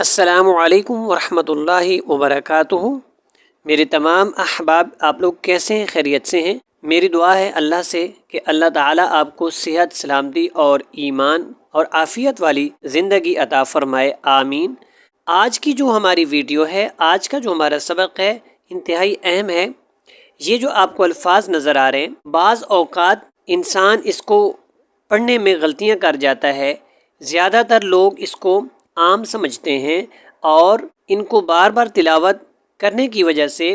السلام علیکم ورحمۃ اللہ وبرکاتہ۔ میرے تمام احباب، آپ لوگ کیسے ہیں؟ خیریت سے ہیں؟ میری دعا ہے اللہ سے کہ اللہ تعالیٰ آپ کو صحت، سلامتی اور ایمان اور عافیت والی زندگی عطا فرمائے، آمین۔ آج کی جو ہماری ویڈیو ہے، آج کا جو ہمارا سبق ہے، انتہائی اہم ہے۔ یہ جو آپ کو الفاظ نظر آ رہے ہیں، بعض اوقات انسان اس کو پڑھنے میں غلطیاں کر جاتا ہے۔ زیادہ تر لوگ اس کو عام سمجھتے ہیں اور ان کو بار بار تلاوت کرنے کی وجہ سے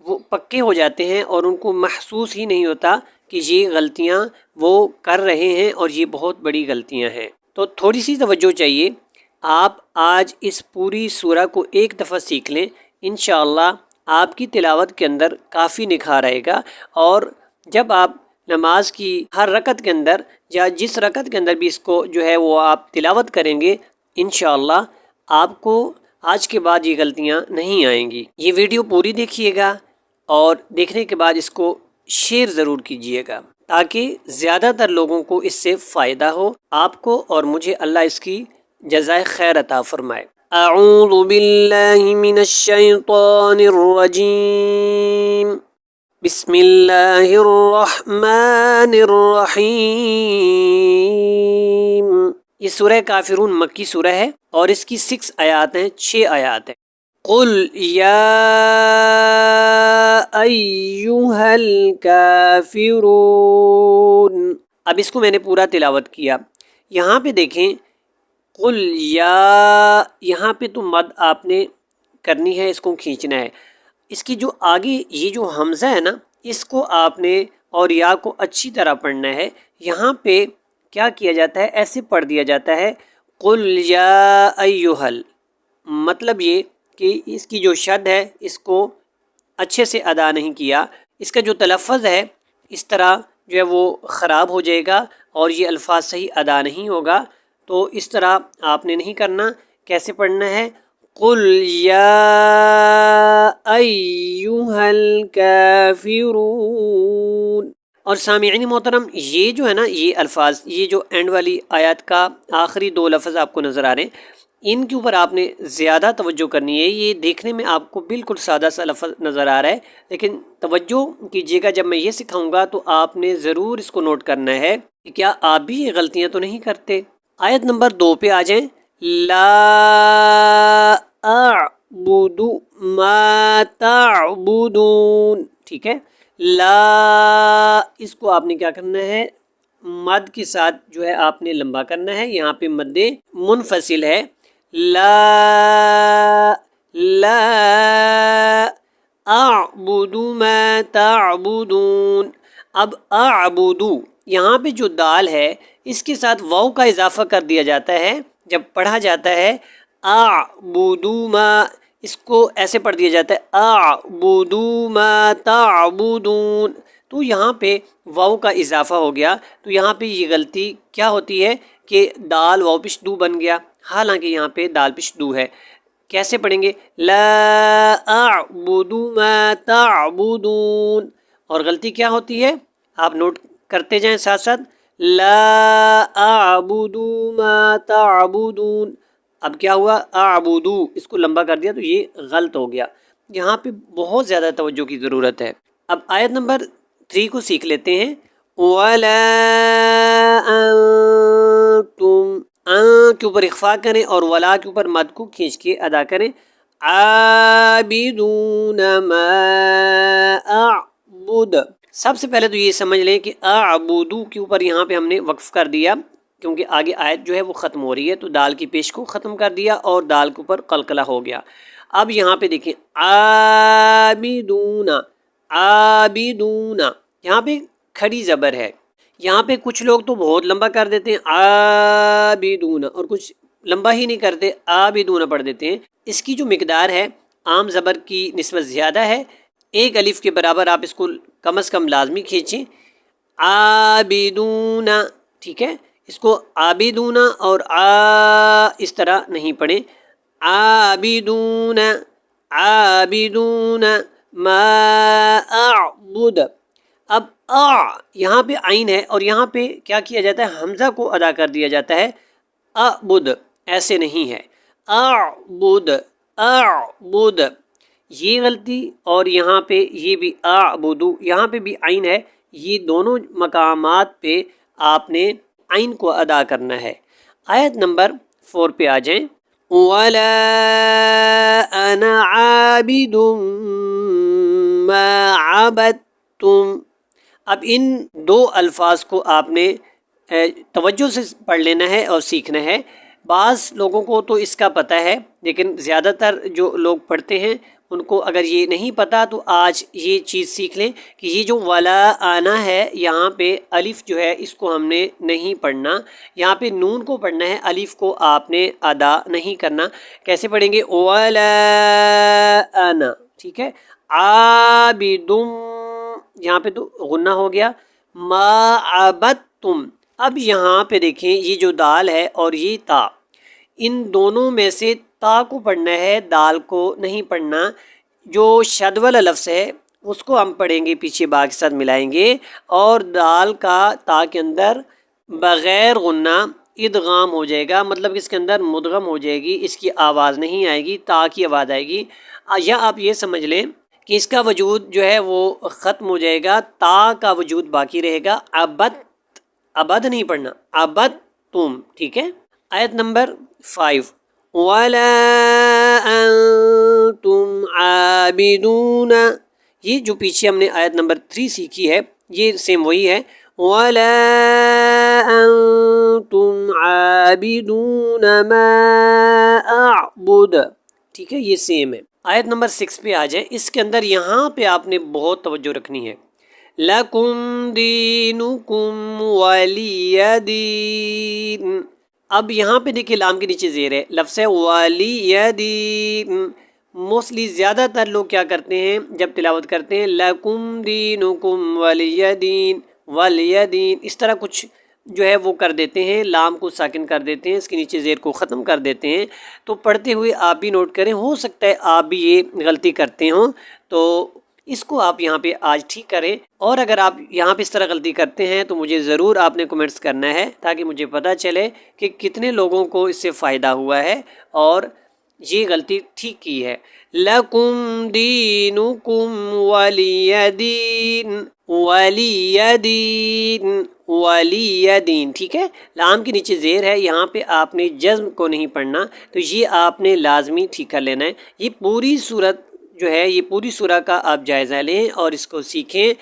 وہ پکے ہو جاتے ہیں اور ان کو محسوس ہی نہیں ہوتا کہ یہ غلطیاں وہ کر رہے ہیں اور یہ بہت بڑی غلطیاں ہیں۔ تو تھوڑی سی توجہ چاہیے۔ آپ آج اس پوری سورہ کو ایک دفعہ سیکھ لیں، انشاءاللہ آپ کی تلاوت کے اندر کافی نکھار آئے گا، اور جب آپ نماز کی ہر رکعت کے اندر یا جس رکعت کے اندر بھی اس کو جو ہے وہ آپ تلاوت کریں گے، انشاءاللہ آپ کو آج کے بعد یہ غلطیاں نہیں آئیں گی۔ یہ ویڈیو پوری دیکھیے گا اور دیکھنے کے بعد اس کو شیئر ضرور کیجیے گا تاکہ زیادہ تر لوگوں کو اس سے فائدہ ہو، آپ کو اور مجھے اللہ اس کی جزائے خیر عطا فرمائے۔ اعوذ باللہ من الشیطان الرجیم، بسم اللہ الرحمن الرحیم۔ یہ سورہ کافرون مکی سورہ ہے اور اس کی 6 آیات ہیں، 6 آیات ہیں۔ قل یا ایہا الکافرون۔ اب اس کو میں نے پورا تلاوت کیا۔ یہاں پہ دیکھیں، قل یا، یہاں پہ تو مد آپ نے کرنی ہے، اس کو کھینچنا ہے۔ اس کی جو آگے یہ جو حمزہ ہے نا، اس کو آپ نے اور یا کو اچھی طرح پڑھنا ہے۔ یہاں پہ کیا کیا جاتا ہے، ایسے پڑھ دیا جاتا ہے قل یا ایہل، مطلب یہ کہ اس کی جو شد ہے اس کو اچھے سے ادا نہیں کیا، اس کا جو تلفظ ہے اس طرح جو ہے وہ خراب ہو جائے گا اور یہ الفاظ صحیح ادا نہیں ہوگا۔ تو اس طرح آپ نے نہیں کرنا۔ کیسے پڑھنا ہے؟ قل یا ایہا الکافرون۔ اور سامعین محترم، یہ جو ہے نا، یہ الفاظ، یہ جو اینڈ والی آیات کا آخری 2 لفظ آپ کو نظر آ رہے ہیں، ان کے اوپر آپ نے زیادہ توجہ کرنی ہے۔ یہ دیکھنے میں آپ کو بالکل سادہ سا لفظ نظر آ رہا ہے، لیکن توجہ کیجیے گا، جب میں یہ سکھاؤں گا تو آپ نے ضرور اس کو نوٹ کرنا ہے کہ کیا آپ بھی یہ غلطیاں تو نہیں کرتے۔ آیت نمبر 2 پہ آ جائیں۔ لا اعبد ما تعبدون، ٹھیک ہے؟ لا، اس کو آپ نے کیا کرنا ہے، مد کے ساتھ جو ہے آپ نے لمبا کرنا ہے۔ یہاں پہ مد منفصل ہے۔ لا اعبد ما تعبدون۔ اب اعبدو، یہاں پہ جو دال ہے اس کے ساتھ واو کا اضافہ کر دیا جاتا ہے جب پڑھا جاتا ہے اعبدو ما، اس کو ایسے پڑھ دیا جاتا ہے اعبدو ما تعبدون، تو یہاں پہ واو کا اضافہ ہو گیا۔ تو یہاں پہ یہ غلطی کیا ہوتی ہے کہ دال واو پیش دو بن گیا، حالانکہ یہاں پہ دال پیش دو ہے۔ کیسے پڑھیں گے؟ لا اعبد ما تعبدون، اور غلطی کیا ہوتی ہے آپ نوٹ کرتے جائیں ساتھ ساتھ۔ لا اعبد ما تعبدون، اب کیا ہوا؟ اعبدو، اس کو لمبا کر دیا تو یہ غلط ہو گیا۔ یہاں پہ بہت زیادہ توجہ کی ضرورت ہے۔ اب آیت نمبر 3 کو سیکھ لیتے ہیں۔ وَلَا أَنْتُمْ، کے اوپر اخفا کریں اور ولا کے اوپر مد کو کھینچ کے ادا کریں۔ عابدون ما اعبد، سب سے پہلے تو یہ سمجھ لیں کہ اعبدو کے اوپر یہاں پہ ہم نے وقف کر دیا، کیونکہ آگے آیت جو ہے وہ ختم ہو رہی ہے، تو دال کی پیش کو ختم کر دیا اور دال کے اوپر قلقلہ ہو گیا۔ اب یہاں پہ دیکھیں عابدون، عابدون، یہاں پہ کھڑی زبر ہے۔ یہاں پہ کچھ لوگ تو بہت لمبا کر دیتے ہیں عابدون، اور کچھ لمبا ہی نہیں کرتے، عابدون پڑھ دیتے ہیں۔ اس کی جو مقدار ہے عام زبر کی نسبت زیادہ ہے، 1 الف کے برابر آپ اس کو کم از کم لازمی کھینچیں۔ عابدون، ٹھیک ہے؟ اس کو عابدون اور اس طرح نہیں پڑھیں۔ عابدون، عابدون ما اعبد۔ اب یہاں پہ عین ہے اور یہاں پہ کیا کیا جاتا ہے، حمزہ کو ادا کر دیا جاتا ہے۔ اعبد ایسے نہیں ہے، اعبد اعبد، یہ غلطی، اور یہاں پہ یہ بھی اعبدو، یہاں پہ بھی عین ہے، یہ دونوں مقامات پہ آپ نے عین کو ادا کرنا ہے۔ آیت نمبر 4 پہ آ جائیں۔ وَلَا أَنَا عَابِدٌ مَا عَبَدتُّمْ، اب ان دو الفاظ کو آپ نے توجہ سے پڑھ لینا ہے اور سیکھنا ہے۔ بعض لوگوں کو تو اس کا پتہ ہے، لیکن زیادہ تر جو لوگ پڑھتے ہیں ان کو اگر یہ نہیں پتہ تو آج یہ چیز سیکھ لیں کہ یہ جو ولا آنا ہے، یہاں پہ الف جو ہے اس کو ہم نے نہیں پڑھنا، یہاں پہ نون کو پڑھنا ہے، الف کو آپ نے ادا نہیں کرنا۔ کیسے پڑھیں گے؟ ولا آنا، ٹھیک ہے۔ عابدم، یہاں پہ تو غنہ ہو گیا۔ ما عبدتم، اب یہاں پہ دیکھیں یہ جو دال ہے اور یہ تا، ان دونوں میں سے تا کو پڑھنا ہے، دال کو نہیں پڑھنا۔ جو شد والا لفظ ہے اس کو ہم پڑھیں گے، پیچھے با کے ساتھ ملائیں گے، اور دال کا تا کے اندر بغیر غنہ ادغام ہو جائے گا، مطلب کہ اس کے اندر مدغم ہو جائے گی، اس کی آواز نہیں آئے گی، تا کی آواز آئے گی۔ یا آپ یہ سمجھ لیں کہ اس کا وجود جو ہے وہ ختم ہو جائے گا، تا کا وجود باقی رہے گا۔ ابد نہیں پڑھنا، ابد تم، ٹھیک ہے۔ آیت نمبر 5، وَلَا أَنْتُمْ عَابِدُونَ، یہ جو پیچھے ہم نے آیت نمبر 3 سیکھی ہے یہ سیم وہی ہے۔ وَلَا أَنْتُمْ عَابِدُونَ مَا أَعْبُدُ، ٹھیک ہے، یہ سیم ہے۔ آیت نمبر 6 پہ آ جائیں، اس کے اندر یہاں پہ آپ نے بہت توجہ رکھنی ہے۔ لَكُمْ دِينُكُمْ وَلِيَ دِينِ، اب یہاں پہ دیکھیں لام کے نیچے زیر ہے، لفظ ہے وَلِيَ دِينِ۔ موسٹلی زیادہ تر لوگ کیا کرتے ہیں جب تلاوت کرتے ہیں لَكُمْ دِينُكُمْ وَلِيَ دِينِ وَلِيَ دِينِ، اس طرح کچھ جو ہے وہ کر دیتے ہیں، لام کو ساکن کر دیتے ہیں، اس کے نیچے زیر کو ختم کر دیتے ہیں۔ تو پڑھتے ہوئے آپ بھی نوٹ کریں، ہو سکتا ہے آپ بھی یہ غلطی کرتے ہوں، تو اس کو آپ یہاں پہ آج ٹھیک کریں۔ اور اگر آپ یہاں پہ اس طرح غلطی کرتے ہیں تو مجھے ضرور آپ نے کمنٹس کرنا ہے، تاکہ مجھے پتہ چلے کہ کتنے لوگوں کو اس سے فائدہ ہوا ہے اور یہ غلطی ٹھیک کی ہے۔ لَكُمْ دِينُكُمْ وَلِيَ دِينِ وَلِيَ دِينِ وَلِيَ دِينِ، ٹھیک ہے۔ لام کے نیچے زیر ہے، یہاں پہ آپ نے جزم کو نہیں پڑھنا، تو یہ آپ نے لازمی ٹھیک کر لینا ہے۔ یہ پوری صورت جو ہے، یہ پوری سورہ کا آپ جائزہ لیں اور اس کو سیکھیں،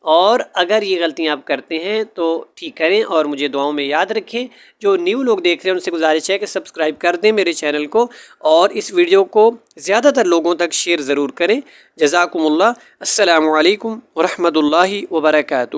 اور اگر یہ غلطیاں آپ کرتے ہیں تو ٹھیک کریں اور مجھے دعاؤں میں یاد رکھیں۔ جو نیو لوگ دیکھ رہے ہیں ان سے گزارش ہے کہ سبسکرائب کر دیں میرے چینل کو، اور اس ویڈیو کو زیادہ تر لوگوں تک شیئر ضرور کریں۔ جزاکم اللہ، السلام علیکم ورحمۃ اللہ وبرکاتہ۔